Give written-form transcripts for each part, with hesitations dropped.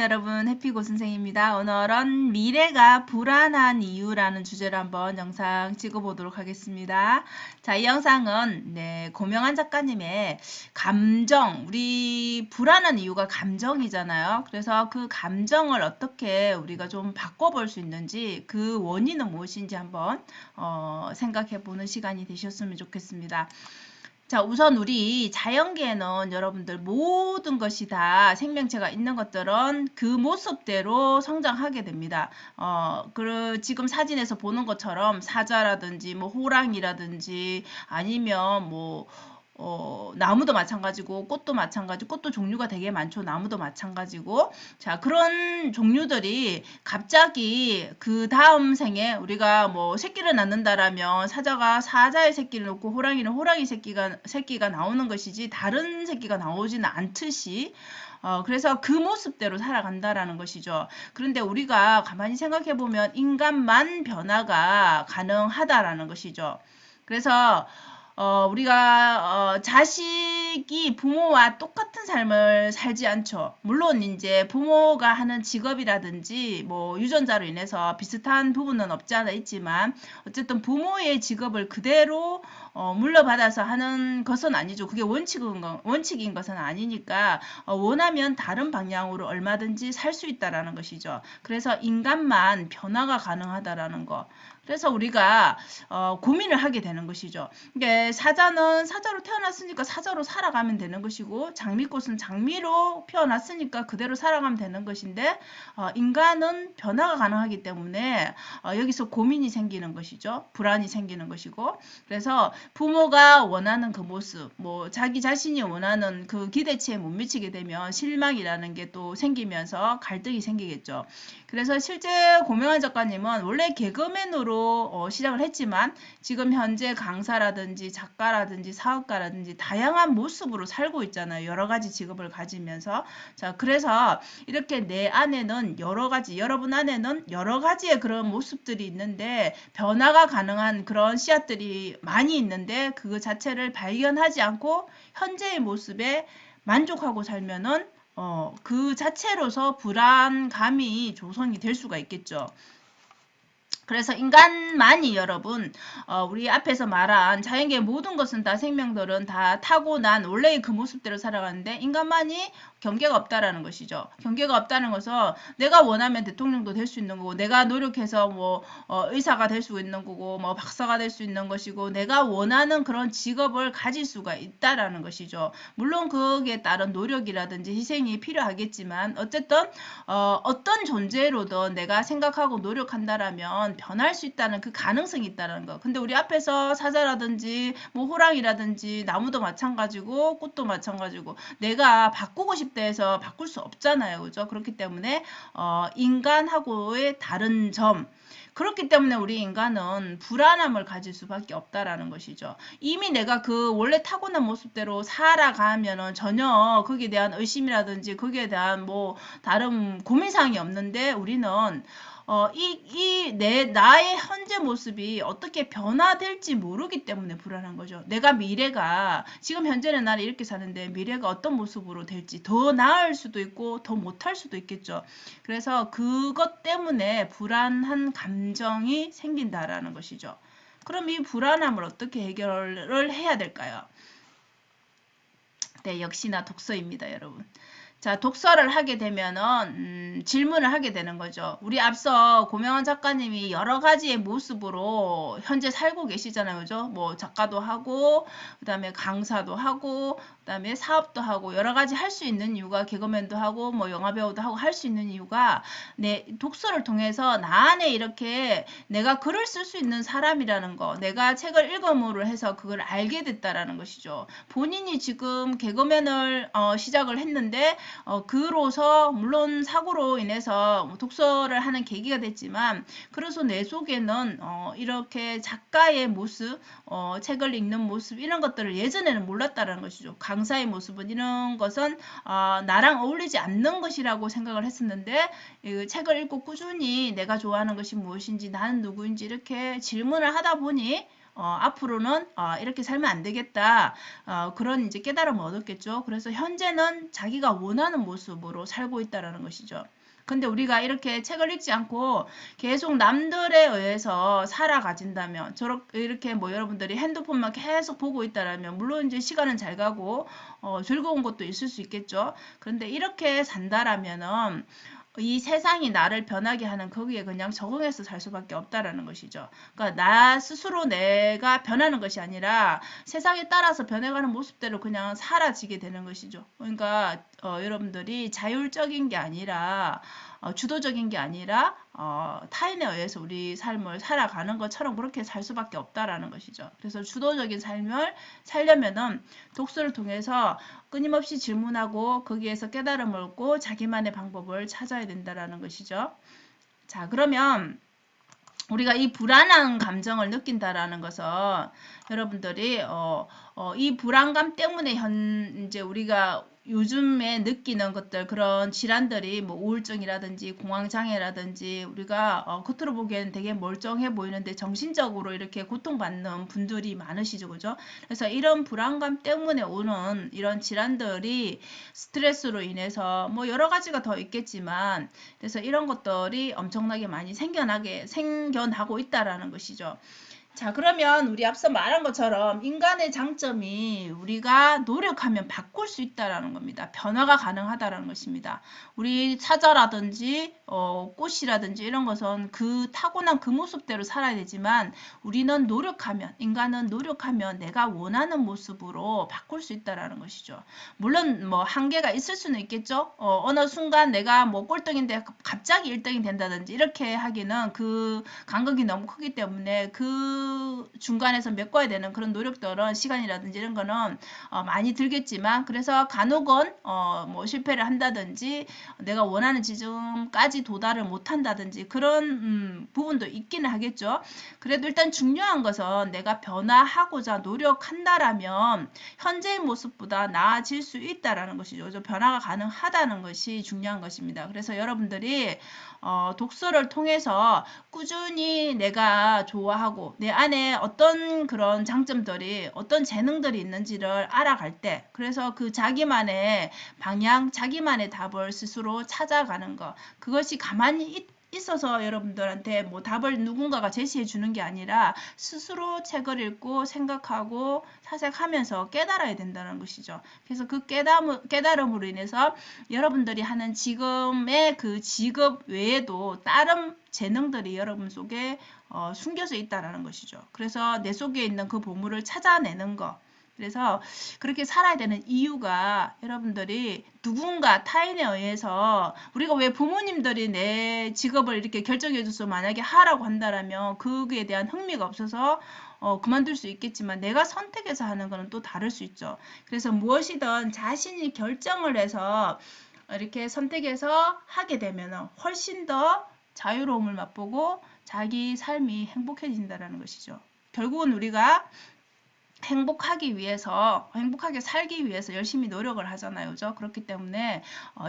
여러분, 해피고 선생입니다. 오늘은 미래가 불안한 이유라는 주제로 한번 영상 찍어보도록 하겠습니다. 자, 이 영상은 고명한 작가님의 감정, 우리 불안한 이유가 감정이잖아요. 그래서 그 감정을 어떻게 우리가 좀 바꿔볼 수 있는지, 그 원인은 무엇인지 한번 생각해보는 시간이 되셨으면 좋겠습니다. 자, 우선 우리 자연계에는 여러분들 모든 것이 다 생명체가 있는 것들은 그 모습대로 성장하게 됩니다. 지금 사진에서 보는 것처럼 사자라든지 뭐 호랑이라든지 아니면 나무도 마찬가지고 꽃도 마찬가지고 꽃도 종류가 되게 많죠. 나무도 마찬가지고. 자, 그런 종류들이 갑자기 그 다음 생에 우리가 뭐 새끼를 낳는다라면 사자가 사자의 새끼를 놓고 호랑이는 호랑이 새끼가 나오는 것이지 다른 새끼가 나오지는 않듯이 그래서 그 모습대로 살아간다라는 것이죠. 그런데 우리가 가만히 생각해 보면 인간만 변화가 가능하다라는 것이죠. 그래서 우리가 자식이 부모와 똑같은 삶을 살지 않죠. 물론 이제 부모가 하는 직업이라든지 뭐 유전자로 인해서 비슷한 부분은 없지 않아 있지만 어쨌든 부모의 직업을 그대로 물려받아서 하는 것은 아니죠. 그게 원칙인 것은 아니니까 원하면 다른 방향으로 얼마든지 살 수 있다라는 것이죠. 그래서 인간만 변화가 가능하다라는 거. 그래서 우리가 고민을 하게 되는 것이죠. 이게 사자는 사자로 태어났으니까 사자로 살아가면 되는 것이고 장미꽃은 장미로 피어났으니까 그대로 살아가면 되는 것인데 인간은 변화가 가능하기 때문에 여기서 고민이 생기는 것이죠. 불안이 생기는 것이고 그래서 부모가 원하는 그 모습 뭐 자기 자신이 원하는 그 기대치에 못 미치게 되면 실망이라는 게 또 생기면서 갈등이 생기겠죠. 그래서 실제 고명한 작가님은 원래 개그맨으로 시작을 했지만 지금 현재 강사라든지 작가라든지 사업가라든지 다양한 모습으로 살고 있잖아요. 여러 가지 직업을 가지면서. 자, 그래서 이렇게 내 안에는 여러 가지, 여러분 안에는 여러 가지의 그런 모습들이 있는데 변화가 가능한 그런 씨앗들이 많이 있는데 그 자체를 발견하지 않고 현재의 모습에 만족하고 살면은 그 자체로서 불안감이 조성이 될 수가 있겠죠. 그래서 인간만이 여러분 우리 앞에서 말한 자연계의 모든 것은 다 생명들은 다 타고난 원래의 그 모습대로 살아가는데 인간만이 경계가 없다라는 것이죠. 경계가 없다는 것은 내가 원하면 대통령도 될 수 있는 거고 내가 노력해서 뭐 의사가 될 수 있는 거고 뭐 박사가 될 수 있는 것이고 내가 원하는 그런 직업을 가질 수가 있다라는 것이죠. 물론 거기에 따른 노력이라든지 희생이 필요하겠지만 어쨌든 어떤 존재로든 내가 생각하고 노력한다라면 변할 수 있다는 그 가능성이 있다는 거. 근데 우리 앞에서 사자라든지 뭐 호랑이라든지 나무도 마찬가지고 꽃도 마찬가지고 내가 바꾸고 싶다 해서 바꿀 수 없잖아요. 그죠? 그렇기 때문에 인간하고의 다른 점 그렇기 때문에 우리 인간은 불안함을 가질 수밖에 없다라는 것이죠. 이미 내가 그 원래 타고난 모습대로 살아가면은 전혀 거기에 대한 의심이라든지 거기에 대한 뭐 다른 고민사항이 없는데 우리는 나의 현재 모습이 어떻게 변화될지 모르기 때문에 불안한 거죠. 내가 미래가, 지금 현재는 나는 이렇게 사는데 미래가 어떤 모습으로 될지 더 나을 수도 있고 더 못할 수도 있겠죠. 그래서 그것 때문에 불안한 감정이 생긴다라는 것이죠. 그럼 이 불안함을 어떻게 해결을 해야 될까요? 네, 역시나 독서입니다, 여러분. 자, 독서를 하게 되면은 질문을 하게 되는 거죠. 우리 앞서 고명한 작가님이 여러 가지의 모습으로 현재 살고 계시잖아요. 그죠? 뭐 작가도 하고 그다음에 강사도 하고 그다음에 사업도 하고 여러 가지 할 수 있는 이유가 개그맨도 하고 뭐 영화 배우도 하고 할 수 있는 이유가 독서를 통해서 나 안에 이렇게 내가 글을 쓸 수 있는 사람이라는 거, 내가 책을 읽음으로 해서 그걸 알게 됐다라는 것이죠. 본인이 지금 개그맨을 시작을 했는데 그로서 물론 사고로 인해서 독서를 하는 계기가 됐지만 그래서 내 속에는 이렇게 작가의 모습, 책을 읽는 모습 이런 것들을 예전에는 몰랐다라는 것이죠. 강사의 모습은 이런 것은 나랑 어울리지 않는 것이라고 생각을 했었는데 책을 읽고 꾸준히 내가 좋아하는 것이 무엇인지 나는 누구인지 이렇게 질문을 하다 보니 앞으로는 이렇게 살면 안 되겠다. 그런 이제 깨달음을 얻었겠죠. 그래서 현재는 자기가 원하는 모습으로 살고 있다라는 것이죠. 근데 우리가 이렇게 책을 읽지 않고 계속 남들에 의해서 살아가진다면 이렇게 뭐 여러분들이 핸드폰만 계속 보고 있다라면 물론 이제 시간은 잘 가고 즐거운 것도 있을 수 있겠죠. 그런데 이렇게 산다라면은 이 세상이 나를 변하게 하는 거기에 그냥 적응해서 살 수밖에 없다라는 것이죠. 그러니까 나 스스로 내가 변하는 것이 아니라 세상에 따라서 변해가는 모습대로 그냥 사라지게 되는 것이죠. 그러니까 여러분들이 자율적인 게 아니라 주도적인 게 아니라 타인에 의해서 우리 삶을 살아가는 것처럼 그렇게 살 수밖에 없다라는 것이죠. 그래서 주도적인 삶을 살려면은 독서를 통해서 끊임없이 질문하고 거기에서 깨달음을 얻고 자기만의 방법을 찾아야 된다라는 것이죠. 자, 그러면 우리가 이 불안한 감정을 느낀다라는 것은 여러분들이 이 불안감 때문에 현재 우리가 요즘에 느끼는 것들 그런 질환들이 뭐 우울증이라든지 공황장애라든지 우리가 겉으로 보기에는 되게 멀쩡해 보이는데 정신적으로 이렇게 고통받는 분들이 많으시죠, 그죠? 그래서 이런 불안감 때문에 오는 이런 질환들이 스트레스로 인해서 뭐 여러 가지가 더 있겠지만 그래서 이런 것들이 엄청나게 많이 생겨나고 있다라는 것이죠. 자, 그러면 우리 앞서 말한 것처럼 인간의 장점이 우리가 노력하면 바꿀 수 있다라는 겁니다. 변화가 가능하다라는 것입니다. 우리 사자라든지 꽃이라든지 이런 것은 그 타고난 그 모습대로 살아야 되지만 우리는 노력하면 인간은 노력하면 내가 원하는 모습으로 바꿀 수 있다라는 것이죠. 물론 뭐 한계가 있을 수는 있겠죠. 어느 순간 내가 뭐 꼴등인데 갑자기 1등이 된다든지 이렇게 하기는 그 간극이 너무 크기 때문에 그 중간에서 메꿔야 되는 그런 노력들은 시간이라든지 이런 거는 많이 들겠지만 그래서 간혹은 뭐 실패를 한다든지 내가 원하는 지점까지 도달을 못한다든지 그런 부분도 있기는 하겠죠. 그래도 일단 중요한 것은 내가 변화하고자 노력한다라면 현재의 모습보다 나아질 수 있다라는 것이죠. 그래서 변화가 가능하다는 것이 중요한 것입니다. 그래서 여러분들이 독서를 통해서 꾸준히 내가 좋아하고 내 안에 어떤 그런 장점들이 어떤 재능들이 있는지를 알아갈 때 그래서 그 자기만의 방향, 자기만의 답을 스스로 찾아가는 것 그것이 가만히 있어서 여러분들한테 뭐 답을 누군가가 제시해 주는 게 아니라 스스로 책을 읽고 생각하고 사색하면서 깨달아야 된다는 것이죠. 그래서 그 깨달음으로 인해서 여러분들이 하는 지금의 그 직업 외에도 다른 재능들이 여러분 속에 숨겨져 있다는 것이죠. 그래서 내 속에 있는 그 보물을 찾아내는 것. 그래서 그렇게 살아야 되는 이유가 여러분들이 누군가 타인에 의해서 우리가 왜 부모님들이 내 직업을 이렇게 결정해 줘서 만약에 하라고 한다라면 그에 대한 흥미가 없어서 그만둘 수 있겠지만 내가 선택해서 하는 거는 또 다를 수 있죠. 그래서 무엇이든 자신이 결정을 해서 이렇게 선택해서 하게 되면 훨씬 더 자유로움을 맛보고 자기 삶이 행복해진다는 것이죠. 결국은 우리가 행복하게 살기 위해서 열심히 노력을 하잖아요. 그죠? 그렇기 때문에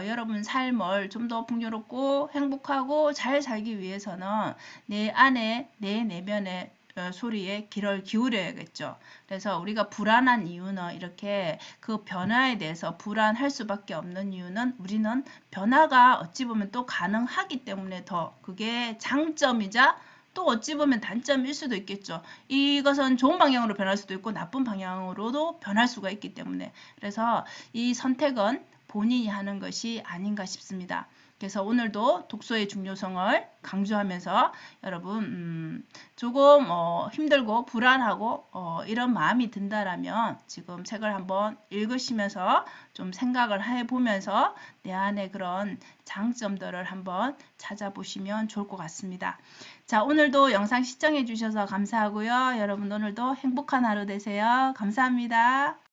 여러분 삶을 좀 더 풍요롭고 행복하고 잘 살기 위해서는 내 안에, 내 내면에 소리에 귀를 기울여야겠죠. 그래서 우리가 불안한 이유는 이렇게 그 변화에 대해서 불안할 수밖에 없는 이유는 우리는 변화가 어찌 보면 또 가능하기 때문에 더 그게 장점이자 또 어찌 보면 단점일 수도 있겠죠. 이것은 좋은 방향으로 변할 수도 있고 나쁜 방향으로도 변할 수가 있기 때문에 그래서 이 선택은 본인이 하는 것이 아닌가 싶습니다. 그래서 오늘도 독서의 중요성을 강조하면서 여러분 조금 힘들고 불안하고 이런 마음이 든다라면 지금 책을 한번 읽으시면서 좀 생각을 해보면서 내 안에 그런 장점들을 한번 찾아보시면 좋을 것 같습니다. 자, 오늘도 영상 시청해 주셔서 감사하고요. 여러분 오늘도 행복한 하루 되세요. 감사합니다.